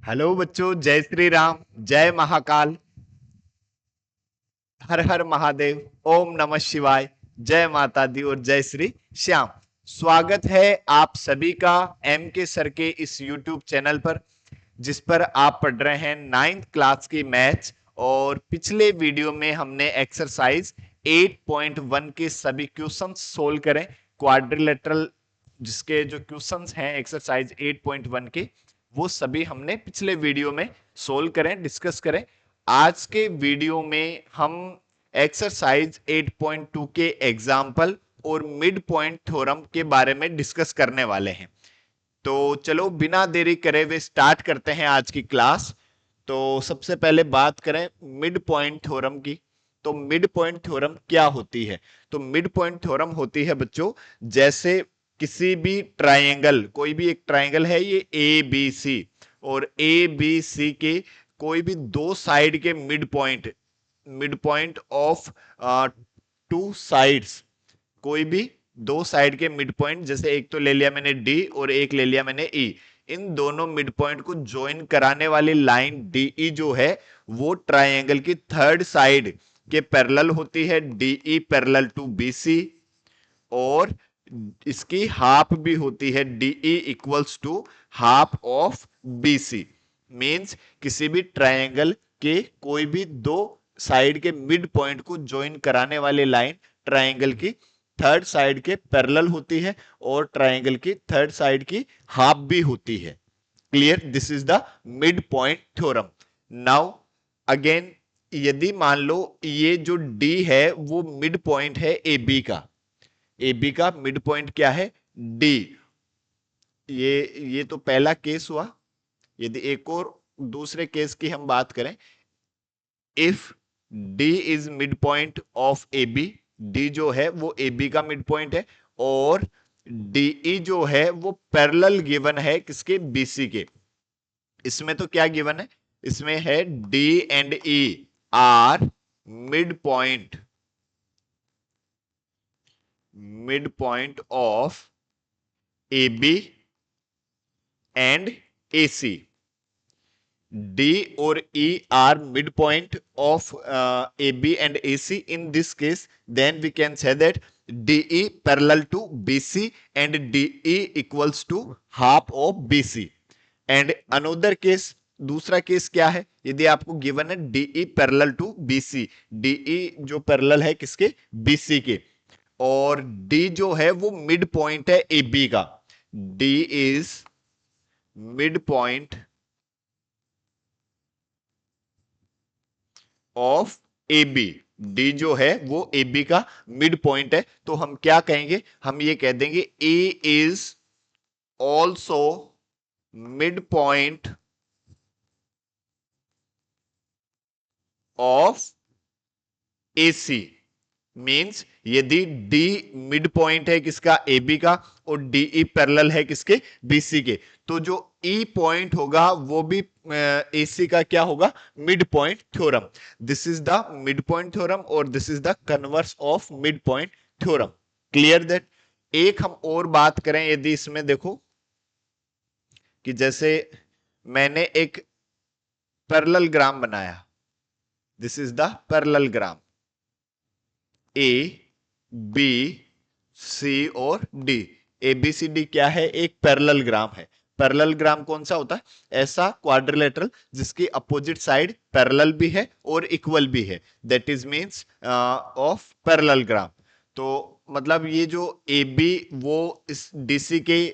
Hello बच्चों, जय श्री राम, जय महाकाल, हर हर महादेव, ओम नमः शिवाय, जय माता दी और जय श्री श्याम। स्वागत है आप सभी का एम के सर के इस यूट्यूब चैनल पर, जिस पर आप पढ़ रहे हैं नाइन्थ क्लास की मैथ्स। और पिछले वीडियो में हमने एक्सरसाइज 8.1 के सभी क्वेश्चंस सोल्व करें। क्वाड्रिलेटरल जिसके जो क्वेश्चंस हैं एक्सरसाइज 8.1 के, वो सभी हमने पिछले वीडियो में सोल्व करें, डिस्कस करें। आज के वीडियो में हम एक्सरसाइज 8.2 के एग्जाम्पल और मिड पॉइंट थ्योरम के बारे में डिस्कस करने वाले हैं। तो चलो बिना देरी करे हुए स्टार्ट करते हैं आज की क्लास। तो सबसे पहले बात करें मिड पॉइंट थ्योरम की। तो मिड पॉइंट थ्योरम क्या होती है? तो मिड पॉइंट थ्योरम होती है बच्चों, जैसे किसी भी ट्राइंगल, कोई भी एक ट्राइंगल है ये ए बी सी, और ए बी सी के कोई भी दो साइड के mid point of two sides, कोई भी दो साइड के मिड पॉइंट, जैसे एक तो ले लिया मैंने डी और एक ले लिया मैंने ई, इन दोनों मिड पॉइंट को ज्वाइन कराने वाली लाइन डीई जो है वो ट्राइंगल की थर्ड साइड के पैरेलल होती है, डीई पैरेलल टू बीसी। और इसकी हाफ भी होती है, DE equals to half of BC. Means किसी भी ट्राइंगल के कोई भी दो साइड के मिड पॉइंट को ज्वाइन कराने वाली लाइन ट्राइंगल की थर्ड साइड के पैरेलल होती है और ट्राइंगल की थर्ड साइड की हाफ भी होती है। Clear? This is the mid point theorem. Now again, यदि मान लो ये जो डी है वो मिड पॉइंट है ए बी का, ए बी का मिड पॉइंट क्या है? डी। ये तो पहला केस हुआ। यदि एक और दूसरे केस की हम बात करें, if D is mid point of A B, D जो है वो ए बी का मिड पॉइंट है, और डीई जो है वो पैरेलल गिवन है किसके? बीसी के। इसमें तो क्या गिवन है? इसमें है D and E are mid point of A B and A C. D or E are midpoint of AB and AC. In this case, then we can say that DE parallel to BC and DE equals to half of BC. And another case, दूसरा case क्या है? यदि आपको given है DE parallel to BC, DE जो parallel है किसके? BC के, और D जो है वो मिड पॉइंट है AB का। D is mid point of A B. D जो है वो ए बी का मिड पॉइंट है, तो हम क्या कहेंगे? हम ये कह देंगे A is also mid point of A C. Means यदि डी मिड पॉइंट है किसका? ए बी का, और डीई पैरेलल है किसके? बीसी के, तो जो ई पॉइंट होगा वो भी एसी का क्या होगा? Mid point theorem. This is the mid point theorem और this is the converse of mid point theorem. Clear that? एक हम और बात करें, यदि इसमें देखो कि जैसे मैंने एक पैरेलल ग्राम बनाया, this is the parallelogram A B C और D. A B C D क्या है? एक पैरेलल ग्राम है। पैरेलल ग्राम कौन सा होता है? ऐसा क्वाड्रिलेटरल जिसकी अपोजिट साइड पैरेलल भी है और इक्वल भी है, that is means of parallelogram. तो मतलब ये जो ए बी वो इस डीसी के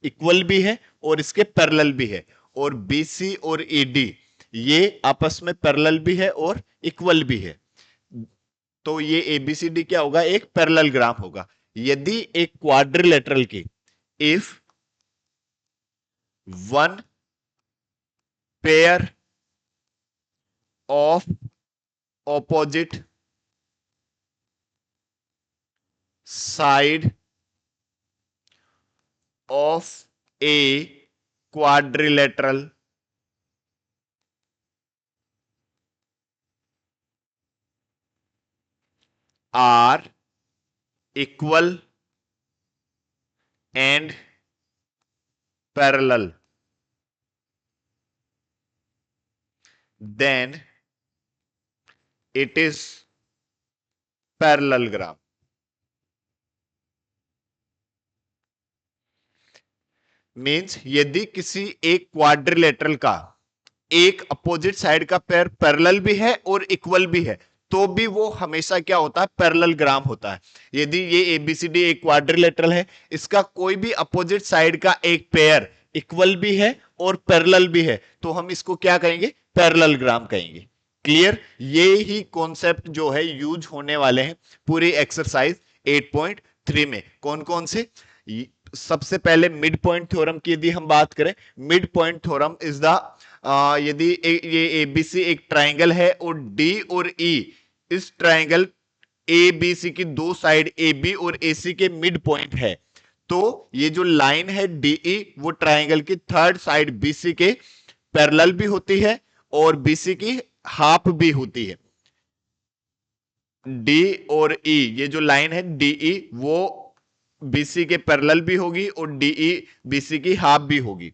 इक्वल भी है और इसके पैरेलल भी है, और बीसी और ईडी ये आपस में पैरेलल भी है और इक्वल भी है। तो ये एबीसीडी क्या होगा? एक पैरेलल ग्राफ होगा। यदि एक क्वाड्रिलेटरल की if one pair of opposite side of a quadrilateral are equal and parallel, then it is parallelogram. Means यदि किसी एक क्वाड्रिलेटरल का एक अपोजिट साइड का पेयर पैरेलल भी है और इक्वल भी है, तो भी वो हमेशा क्या होता है, पैरेललोग्राम होता है। यदि ये एबीसीडी एक क्वाड्रिलेटरल है, इसका कोई भी अपोजिट साइड का एक पेयर इक्वल भी है और पैरेलल भी है, तो हम इसको क्या कहेंगे, पैरेललोग्राम कहेंगे। क्लियर? ये ही कॉन्सेप्ट जो है यूज होने वाले हैं पूरी एक्सरसाइज 8.3 में। कौन कौन से? सबसे पहले मिड पॉइंट थ्योरम की यदि हम बात करें, mid point theorem is the यदि ये एबीसी एक ट्राइंगल है और डी और ई इस ट्राइंगल ए बी सी की दो साइड ए बी और ए सी के मिड पॉइंट है, तो ये जो लाइन है डीई वो ट्राइंगल की थर्ड साइड बीसी के पैरेलल भी होती है और बीसी की हाफ भी होती है। डी और ई, ये जो लाइन है डीई वो बीसी के पैरेलल भी होगी और डीई बीसी की हाफ भी होगी।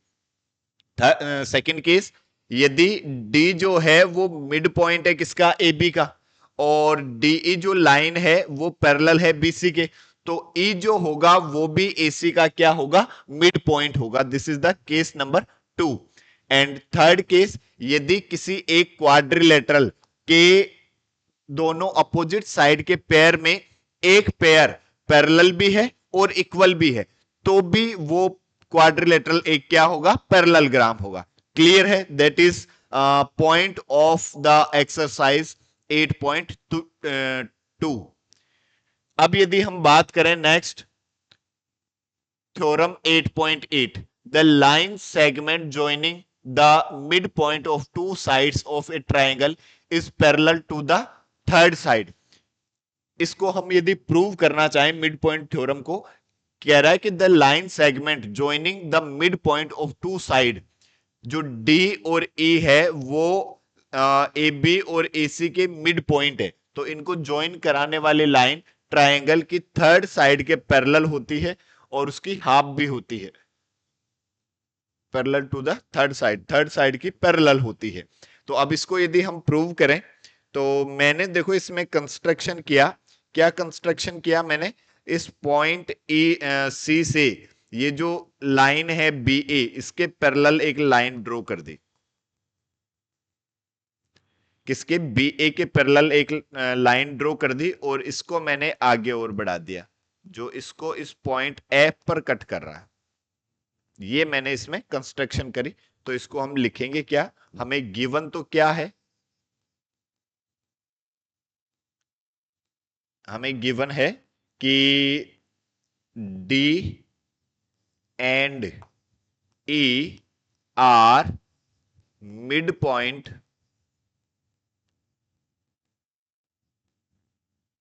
सेकंड केस, यदि डी जो है वो मिड पॉइंट है किसका, ए बी का, और डीई जो लाइन है वो पैरेलल है बीसी के, तो ई जो होगा वो भी एसी का क्या होगा, मिड पॉइंट होगा। This is the case number 2। And third case, यदि किसी एक क्वाड्रिलेटरल के दोनों अपोजिट साइड के पेयर में एक पेयर पैरेलल भी है और इक्वल भी है, तो भी वो क्वाड्रिलेटरल एक क्या होगा, पैरेललोग्राम होगा। क्लियर है? That is point of the exercise 8.2। अब यदि हम बात करें next theorem 8.8, the line segment joining the mid point of two sides of a triangle is parallel to the third side. इसको हम यदि प्रूव करना चाहें मिड पॉइंट थ्योरम को, कह रहा है कि the line segment joining the mid point of two side, जो डी और ई है वो ए बी और ए सी के मिड पॉइंट है, तो इनको ज्वाइन कराने वाली लाइन ट्रायंगल की थर्ड साइड के पैरेलल होती है और उसकी हाफ भी होती है, parallel to the third side की पैरेलल होती है। तो अब इसको यदि हम प्रूव करें, तो मैंने देखो इसमें कंस्ट्रक्शन किया, क्या कंस्ट्रक्शन किया मैंने, इस पॉइंट ई सी से ये जो लाइन है बी ए, इसके पैरेलल एक लाइन ड्रॉ कर दी, किसके, बी ए के पैरेलल एक लाइन ड्रॉ कर दी और इसको मैंने आगे और बढ़ा दिया, जो इसको इस पॉइंट एफ पर कट कर रहा है, ये मैंने इसमें कंस्ट्रक्शन करी। तो इसको हम लिखेंगे क्या, हमें गिवन तो क्या है, हमें गिवन है कि D and E are mid point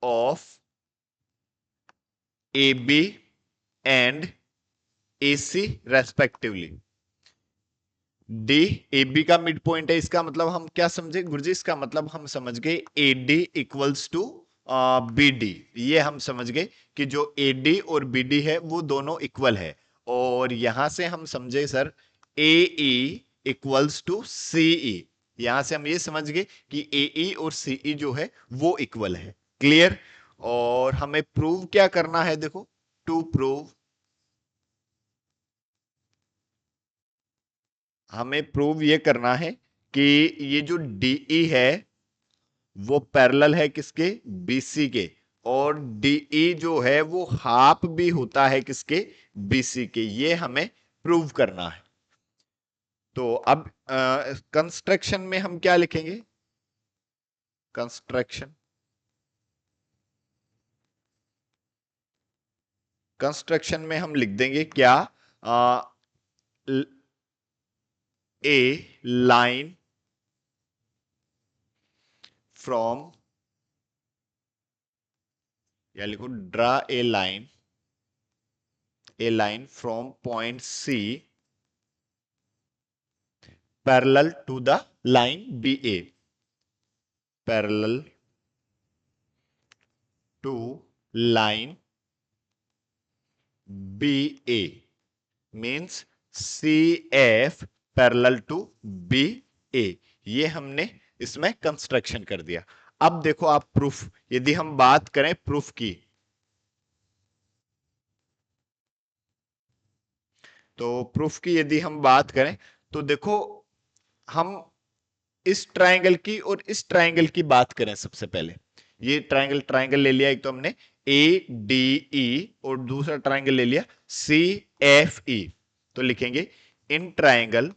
of A B and A C respectively. D A B का मिड पॉइंट है, इसका मतलब हम क्या समझे गुरुजी, इसका मतलब हम समझ गए A D equals to B D. ये हम समझ गए कि जो ए डी और बी डी है वो दोनों इक्वल है, और यहां से हम समझे sir A E equals to C E, यहां से हम ये समझ गए कि ए ई और सी ई जो है वो इक्वल है। क्लियर? और हमें प्रूव क्या करना है, देखो, टू प्रूव, हमें प्रूव ये करना है कि ये जो डीई है वो पैरेलल है किसके, बीसी के, और डीई जो है वो हाफ भी होता है किसके, बीसी के। ये हमें प्रूव करना है। तो अब कंस्ट्रक्शन में हम क्या लिखेंगे, कंस्ट्रक्शन, कंस्ट्रक्शन में हम लिख देंगे क्या, ए लाइन फ्रॉम, या लिखो draw a line from point C parallel to the line B A, parallel to line B A, means C F parallel to B A. ये हमने इसमें कंस्ट्रक्शन कर दिया। अब देखो आप प्रूफ, यदि हम बात करें प्रूफ की, तो प्रूफ की यदि हम बात करें तो देखो, हम इस ट्रायंगल की और इस ट्रायंगल की बात करें सबसे पहले। ये ट्रायंगल ट्रायंगल ले लिया एक तो हमने ए डी ई, और दूसरा ट्रायंगल ले लिया सी एफ ई। तो लिखेंगे in triangle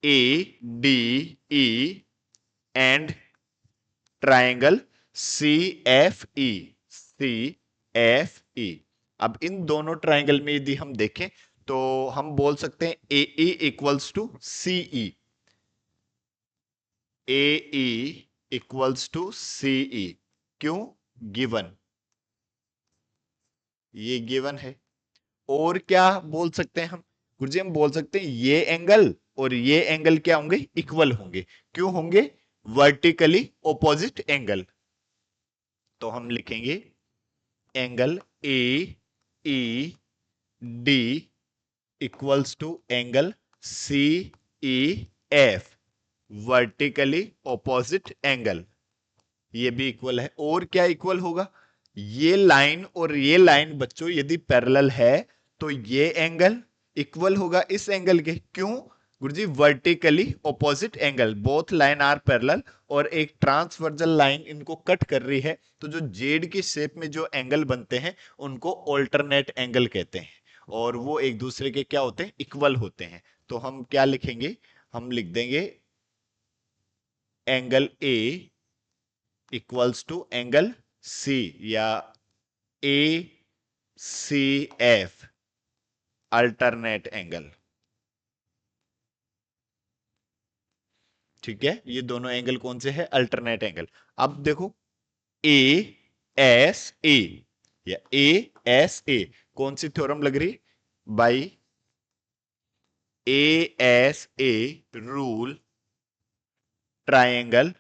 A D E and triangle C F E, C F E. अब इन दोनों ट्रायंगल में यदि हम देखें तो हम बोल सकते हैं A E equals to C E, A E equals to C E. क्यों? गिवन, ये गिवन है। और क्या बोल सकते हैं हम गुरुजी? हम बोल सकते हैं ये एंगल और ये एंगल क्या होंगे? इक्वल होंगे। क्यों होंगे? Vertically opposite angle. तो हम लिखेंगे angle A E D equals to angle C E F, vertically opposite angle. ये भी इक्वल है। और क्या इक्वल होगा? ये लाइन और ये लाइन बच्चों यदि पैरेलल है तो ये एंगल इक्वल होगा इस एंगल के। क्यों गुरुजी? Vertically opposite angle, both line are parallel, और एक ट्रांसवर्जल लाइन इनको कट कर रही है। तो जो जेड की शेप में जो एंगल बनते हैं उनको ऑल्टरनेट एंगल कहते हैं, और वो एक दूसरे के क्या होते हैं? इक्वल होते हैं। तो हम क्या लिखेंगे? हम लिख देंगे angle A equals to angle C, या A C F, alternate angle. ठीक है, ये दोनों एंगल कौन से हैं? Alternate angle. अब देखो ए एस ए, या ए एस ए कौन सी थ्योरम लग रही? By A S A rule, triangle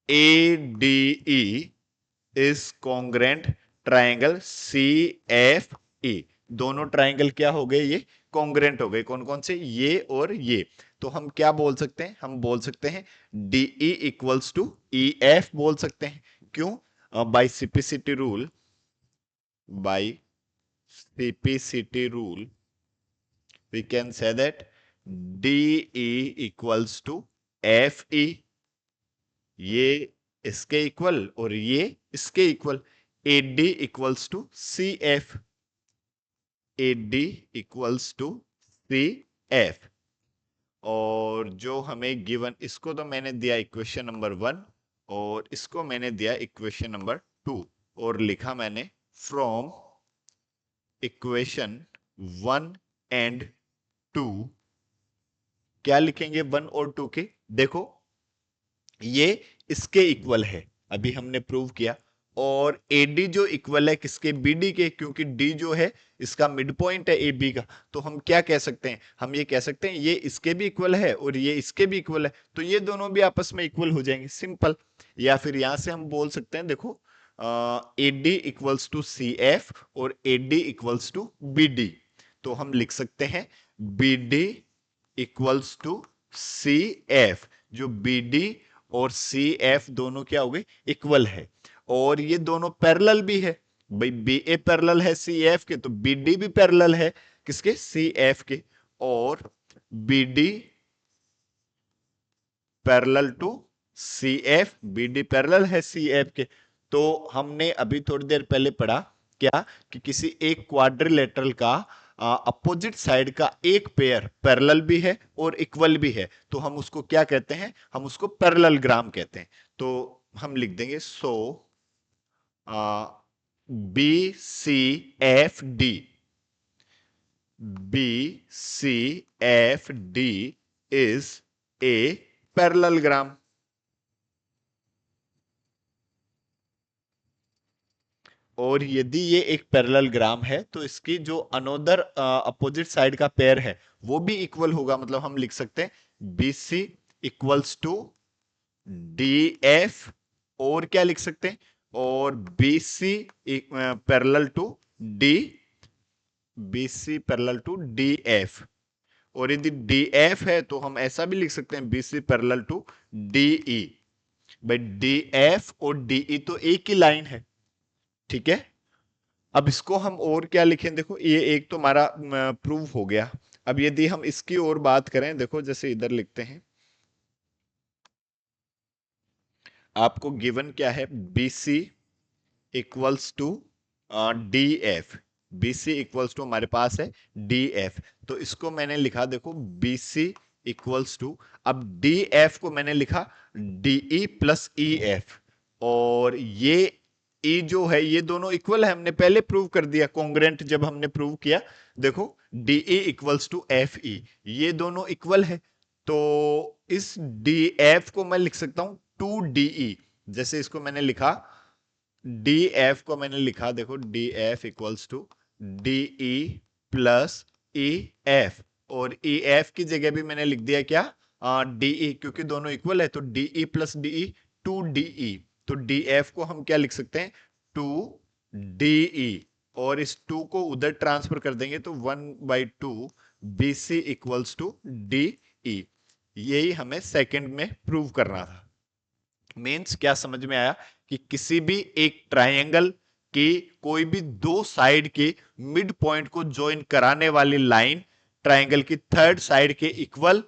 A D E is congruent triangle C F E. दोनों ट्रायंगल क्या हो गए? ये कॉन्ग्रेंट हो गए। कौन कौन से? ये और ये। तो हम क्या बोल सकते हैं? हम बोल सकते हैं D E equals to E F बोल सकते हैं। क्यों? By CPCT rule, by CPCT rule we can say that DE equals to FE, ये इसके इक्वल और ये इसके equal. AD equals to CF, AD equals to CF। और जो हमें गिवन, इसको तो मैंने दिया इक्वेशन नंबर 1 और इसको मैंने दिया इक्वेशन नंबर 2, और लिखा मैंने फ्रॉम इक्वेशन 1 एंड 2। क्या लिखेंगे 1 और 2 के? देखो ये इसके इक्वल है, अभी हमने प्रूव किया। और AD जो इक्वल है किसके? BD के, क्योंकि D जो है इसका मिड पॉइंट है AB का। तो हम क्या कह सकते हैं? हम ये कह सकते हैं ये इसके भी इक्वल है और ये इसके भी इक्वल है, तो ये दोनों भी आपस में इक्वल हो जाएंगे, सिंपल। या फिर यहां से हम बोल सकते हैं, देखो AD इक्वल्स टू CF और AD इक्वल्स टू BD। तो हम लिख सकते हैं BD इक्वल्स टू CF, जो BD और CF दोनों क्या हो गए? इक्वल है। और ये दोनों पैरेलल भी है भाई, BA पैरेलल है CF के, तो BD भी पैरेलल है किसके? CF के। और BD parallel to CF, BD parallel है CF के। तो हमने अभी थोड़ी देर पहले पढ़ा क्या कि किसी एक क्वाड्रिलेटरल का अपोजिट साइड का एक पेयर पैरेलल भी है और इक्वल भी है, तो हम उसको क्या कहते हैं? हम उसको पैरेललोग्राम कहते हैं। तो हम लिख देंगे सो BCFD, BCFD is a parallelogram। और यदि ये एक पैरेललोग्राम है तो इसकी जो अनोदर अपोजिट साइड का पेयर है वो भी इक्वल होगा। मतलब हम लिख सकते हैं BC इक्वल्स टू DF, और क्या लिख सकते हैं? और BC parallel to D, BC parallel to DF। और यदि डी एफ है तो हम ऐसा भी लिख सकते हैं BC पैरेलल टू DE। भाई डी एफ और DE तो एक ही लाइन है, ठीक है। अब इसको हम और क्या लिखें, देखो ये एक तो हमारा प्रूव हो गया। अब यदि हम इसकी और बात करें, देखो जैसे इधर लिखते हैं, आपको गिवन क्या है, BC equals to DF। BC equals to हमारे पास है DF, तो इसको मैंने लिखा देखो BC इक्वल्स टू, अब DF को मैंने लिखा DE प्लस EF। और ये E जो है ये दोनों इक्वल है, हमने पहले प्रूव कर दिया कॉन्ग्रेंट जब हमने प्रूव किया। देखो DE इक्वल्स टू FE, ये दोनों इक्वल है। तो इस DF को मैं लिख सकता हूं 2DE। जैसे इसको मैंने लिखा डी एफ को मैंने लिखा देखो D F equals to DE plus EF, और EF की जगह भी मैंने लिख दिया क्या, DE, क्योंकि दोनों इक्वल है तो DE प्लस DE 2DE। तो DF को हम क्या लिख सकते हैं 2DE, और इस 2 को उधर ट्रांसफर कर देंगे तो 1/2 BC इक्वल्स टू DE। यही हमें सेकंड में प्रूव करना था। मीन्स क्या समझ में आया कि किसी भी एक ट्रायंगल की कोई भी दो साइड के मिड पॉइंट को ज्वाइन कराने वाली लाइन ट्रायंगल की थर्ड साइड के इक्वल,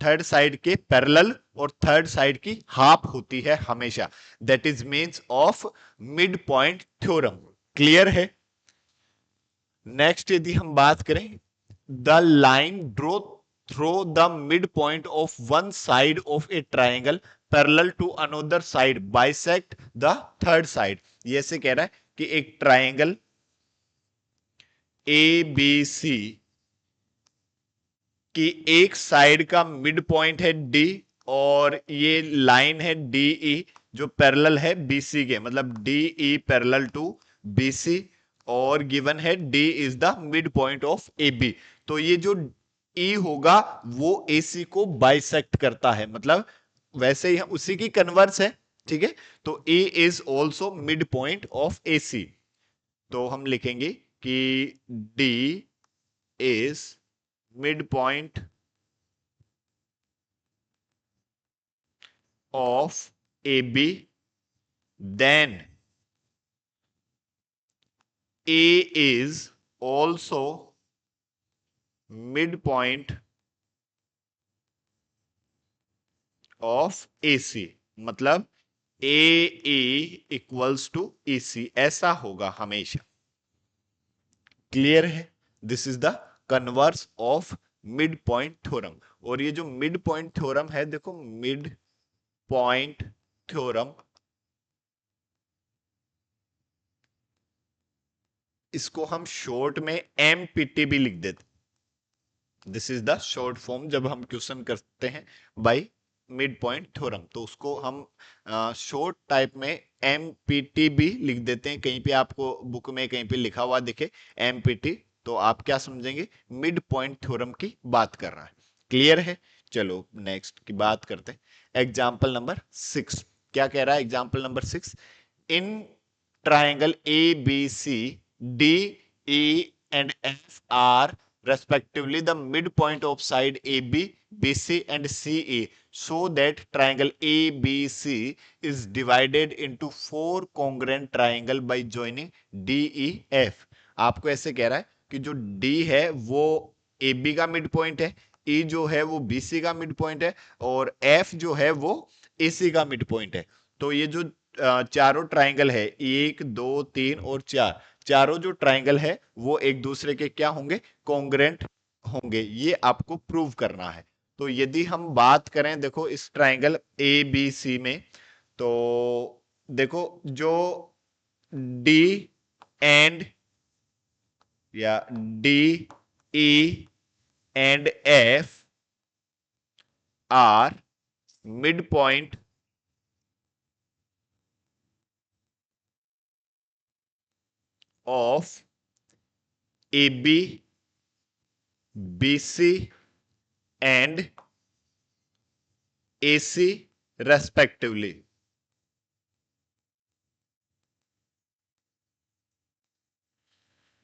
थर्ड साइड के पैरेलल और थर्ड साइड की हाफ होती है हमेशा। That is means of mid point theorem. Clear है। नेक्स्ट यदि हम बात करें, the line draw through the mid point of one side of a triangle parallel to another side bisect the third side. ये ऐसे कह रहा है कि एक ट्राइंगल ABC की एक साइड का मिड पॉइंट है D, और ये लाइन है DE जो पैरेलल है BC के, मतलब DE पैरेलल टू BC, और गिवन है D is the mid point of AB। तो ये जो E होगा वो AC को बाइसेक्ट करता है, मतलब वैसे ही उसी की कन्वर्स है, ठीक है। तो E is also mid point of AC। तो हम लिखेंगे कि D is mid point of AB, then A is also midpoint of AC, मतलब AE इक्वल्स टू EC, ऐसा होगा हमेशा। क्लियर है। This is the converse of mid point theorem. और ये जो मिड पॉइंट थ्योरम है, देखो मिड पॉइंट थ्योरम, इसको हम शॉर्ट में MPT भी लिख देते। This is the short form जब हम क्वेश्चन करते हैं बाय मिड पॉइंट थ्योरम, तो उसको हम शॉर्ट टाइप में MPT भी लिख देते हैं। कहीं पे आपको बुक में कहीं पे लिखा हुआ दिखे MPT, तो आप क्या समझेंगे, मिड पॉइंट थ्योरम की बात कर रहा है। क्लियर है। चलो नेक्स्ट की बात करते हैं। एग्जाम्पल नंबर 6 क्या कह रहा है, example number 6, in triangle ABC DE and F are respectively the midpoint of side AB, BC and CE, so that triangle ABC is divided into four congruent triangle by joining DEF। आपको ऐसे कह रहा है कि जो D है वो AB का मिड पॉइंट है, E जो है वो BC का मिड पॉइंट है, और F जो है वो AC का मिड पॉइंट है। तो ये जो चारों ट्राइंगल है 1 2 3 और 4, चारों जो ट्राइंगल है वो एक दूसरे के क्या होंगे, कॉन्ग्रेंट होंगे। ये आपको प्रूव करना है। तो यदि हम बात करें देखो इस ट्राइंगल ABC में, तो देखो जो D एंड या DE and F are mid point of AB, BC and AC respectively.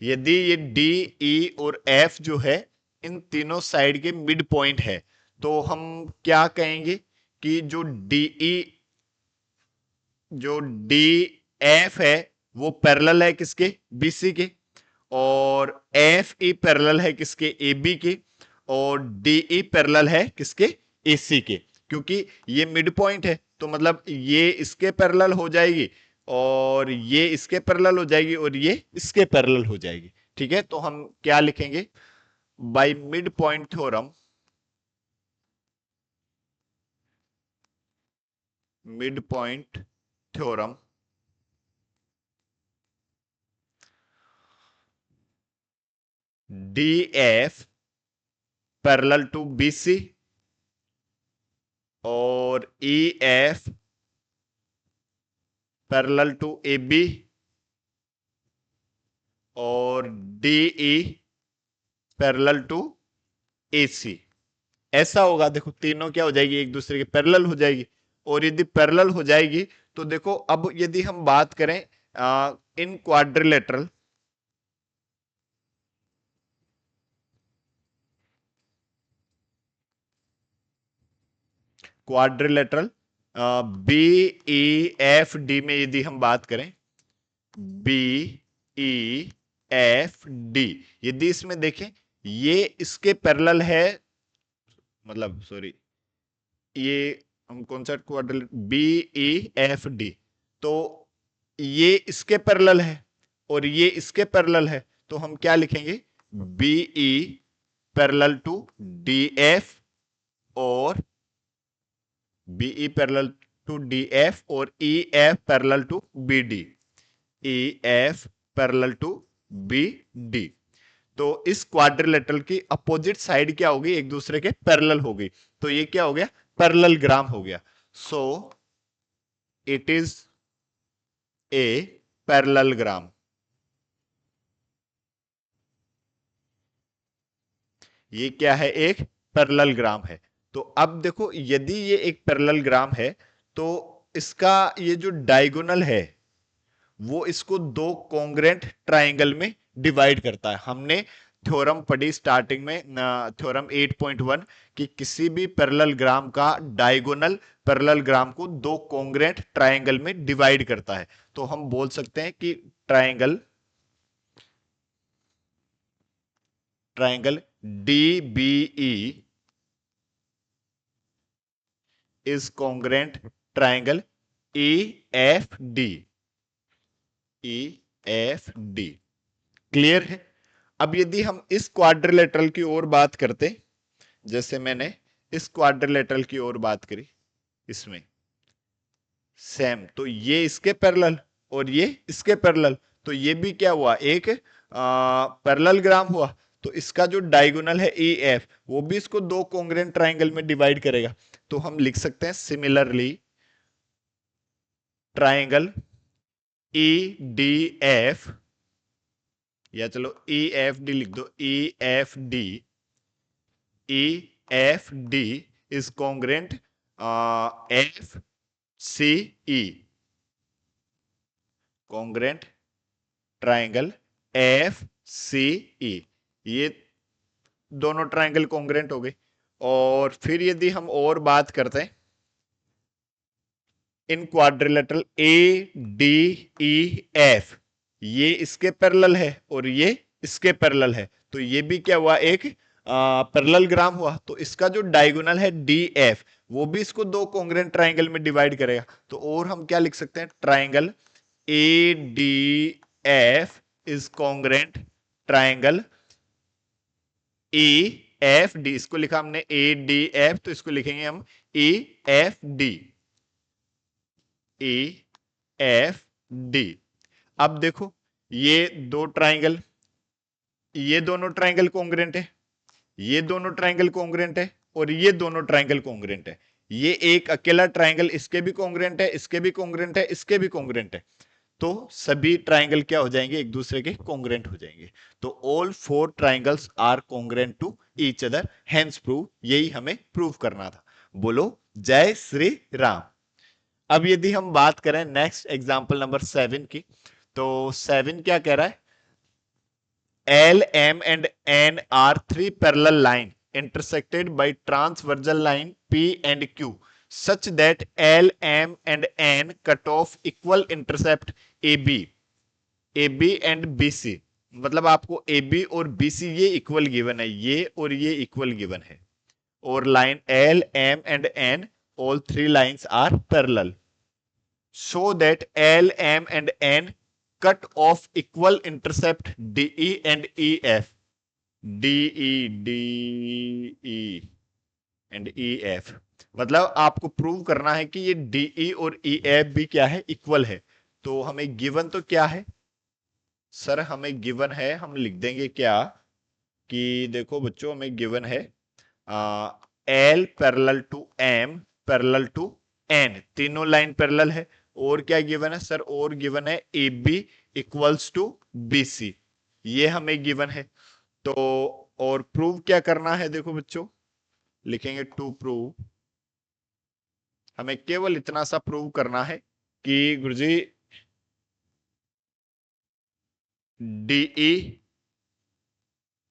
यदि ये D, E और F जो है इन तीनों साइड के मिड पॉइंट है, तो हम क्या कहेंगे कि जो डी एफ है वो पैरेलल है किसके, बीसी के, और एफ ई पैरेलल है किसके, ए बी के, और डी ई पैरेलल है किसके, ए सी के। क्योंकि ये मिड पॉइंट है तो मतलब ये इसके पैरेलल हो जाएगी, और ये इसके पैरेलल हो जाएगी, और ये इसके पैरेलल हो जाएगी। ठीक है, तो हम क्या लिखेंगे, by mid point theorem, mid point theorem D F parallel to B C और E F parallel to A B और D E parallel to A C. ऐसा होगा, देखो तीनों क्या हो जाएगी, एक दूसरे के पैरेलल हो जाएगी। और यदि पैरेलल हो जाएगी तो देखो, अब यदि हम बात करें in quadrilateral, quadrilateral B E F D में यदि हम बात करें, बी ई एफ डी, यदि इसमें देखें ये इसके पैरेलल है, मतलब सॉरी, ये हम कौन सा quadrilateral, B E F D, तो ये इसके पैरेलल है और ये इसके पैरेलल है, तो हम क्या लिखेंगे, B E parallel to D F और B E parallel to D F और E F parallel to B D, E F parallel to B D. तो इस क्वाड्रिलेटरल की अपोजिट साइड क्या होगी, एक दूसरे के पैरेलल होगी, तो ये क्या हो गया, पैरेललोग्राम हो गया। So it is a parallelogram. ये क्या है, एक पैरेललोग्राम है। तो अब देखो, यदि ये एक पैरेललोग्राम है तो इसका ये जो डायगोनल है वो इसको दो कॉन्ग्रेंट ट्राइंगल में डिवाइड करता है। हमने थ्योरम पढ़ी स्टार्टिंग में, थ्योरम 8.1, कि किसी भी पैरेललोग्राम का डायगोनल पैरेललोग्राम को दो कॉन्ग्रेंट ट्राइंगल में डिवाइड करता है। तो हम बोल सकते हैं कि triangle DBE is congruent triangle EFD। Clear है। अब यदि हम इस क्वाड्रिलेटरल की ओर बात करते, जैसे मैंने इस क्वाड्रिलेटरल की ओर बात करी, इसमें सेम, तो ये इसके पैरेलल और ये इसके पैरेलल, तो ये भी क्या हुआ, एक पैरेललोग्राम हुआ। तो इसका जो डायगोनल है ई एफ, वो भी इसको दो कॉन्ग्रेंट ट्राइंगल में डिवाइड करेगा। तो हम लिख सकते हैं similarly triangle E D F, या चलो ई एफ डी लिख दो, E F D is congruent F C E, congruent triangle F C E, ये दोनों ट्राइंगल कॉन्ग्रेंट हो गए। और फिर यदि हम और बात करते हैं इन quadrilateral A D E F, ये इसके पैरेलल है और ये इसके पैरेलल है, तो ये भी क्या हुआ, एक पैरेललोग्राम हुआ। तो इसका जो डायगोनल है डी एफ, वो भी इसको दो कॉन्ग्रेंट ट्राइंगल में डिवाइड करेगा। तो और हम क्या लिख सकते हैं, triangle A D F is congruent triangle E F D, इसको लिखा हमने ए डी एफ, तो इसको लिखेंगे हम ई F D, E F D. अब देखो, ये दो ट्राइंगल, ये दोनों ट्राइंगल कॉन्ग्रेंट है, ये दोनों ट्राइंगल कॉन्ग्रेंट है, और ये दोनों ट्राइंगल कॉन्ग्रेंट है। ये एक अकेला ट्राइंगल इसके भी कॉन्ग्रेंट है, इसके भी कॉन्ग्रेंट है, इसके भी कॉन्ग्रेंट है। तो सभी ट्राइंगल क्या हो जाएंगे, एक दूसरे के कॉन्ग्रेंट हो जाएंगे। तो all four triangles are congruent to each other, hence prove, यही हमें प्रूव करना था। बोलो जय श्री राम। अब यदि हम बात करें नेक्स्ट एग्जांपल नंबर 7 की, तो 7 क्या कह रहा है, L M and N are three parallel line intersected by transversal line P and Q such that L, M and N cut off equal intercept AB and BC। मतलब आपको AB और BC ये इक्वल गिवन है, ये और ये equal given है, और line L, M and N all three lines are parallel so that L, M and N cut off equal intercept DE and EF। DE and EF मतलब आपको prove करना है कि ये DE और EF भी क्या है, इक्वल है। तो हमें गिवन तो क्या है सर, हमें गिवन है, हम लिख देंगे क्या कि देखो बच्चों हमें गिवन है L parallel to M parallel to N, तीनों लाइन पैरेलल है। और क्या गिवन है सर, और गिवन है AB इक्वल्स टू BC, ये हमें गिवन है। तो और प्रूव क्या करना है, देखो बच्चों लिखेंगे टू प्रूव, हमें केवल इतना सा प्रूव करना है कि गुरुजी DE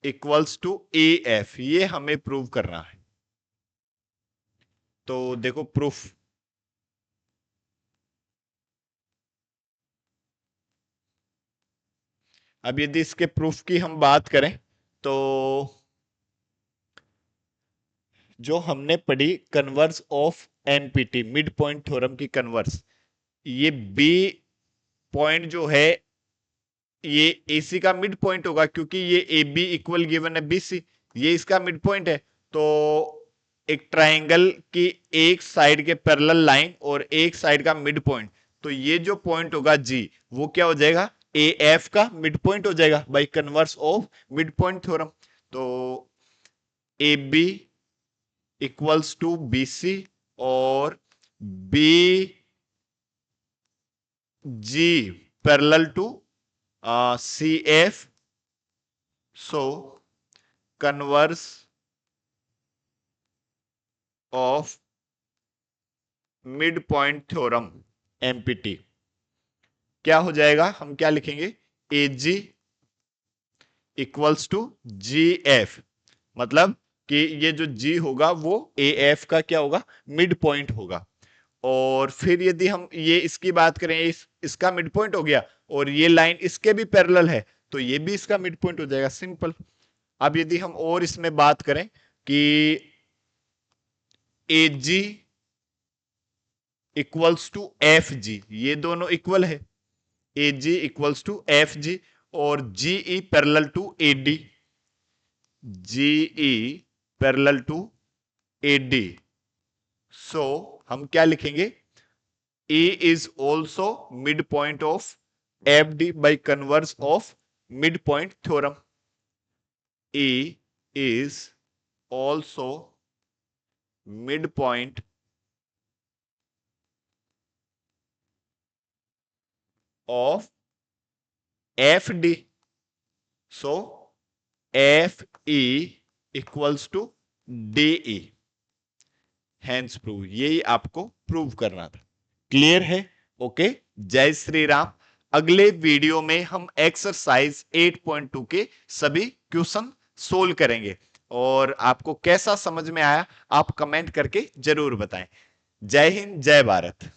इक्वल्स टू AF, ये हमें प्रूव करना है। तो देखो प्रूफ, अब यदि इसके प्रूफ की हम बात करें तो जो हमने पढ़ी converse of NPT mid point theorem की कन्वर्स, ये बी पॉइंट जो है ये एसी का मिड पॉइंट होगा क्योंकि ये ए बी इक्वल गिवन है बीसी, ये इसका मिड पॉइंट है। तो एक ट्राइंगल की एक साइड के पैरेलल लाइन और एक साइड का मिड पॉइंट, तो ये जो पॉइंट होगा जी वो क्या हो जाएगा, ए एफ का मिड पॉइंट हो जाएगा by converse of mid point theorem. तो A B equals to B C और B G parallel to CF, so converse of midpoint theorem MPT क्या हो जाएगा, हम क्या लिखेंगे AG इक्वल्स टू GF, मतलब कि ये जो G होगा वो AF का क्या होगा, मिड पॉइंट होगा। और फिर यदि हम ये इसकी बात करें, इसका मिड पॉइंट हो गया और ये लाइन इसके भी पैरेलल है तो ये भी इसका मिड पॉइंट हो जाएगा, सिंपल। अब यदि हम और इसमें बात करें कि AG इक्वल्स टू FG, ये दोनों इक्वल है, AG इक्वल्स टू FG और GE parallel to AD, GE parallel to AD, so हम क्या लिखेंगे, E is also midpoint of FD by converse of midpoint theorem. E is also midpoint of FD. So FE equals to DE. Hence prove, यही आपको prove करना था। Clear है? Okay, जय श्री राम। अगले वीडियो में हम एक्सरसाइज 8.2 के सभी क्वेश्चन सोल्व करेंगे और आपको कैसा समझ में आया आप कमेंट करके जरूर बताएं। जय हिंद, जय भारत।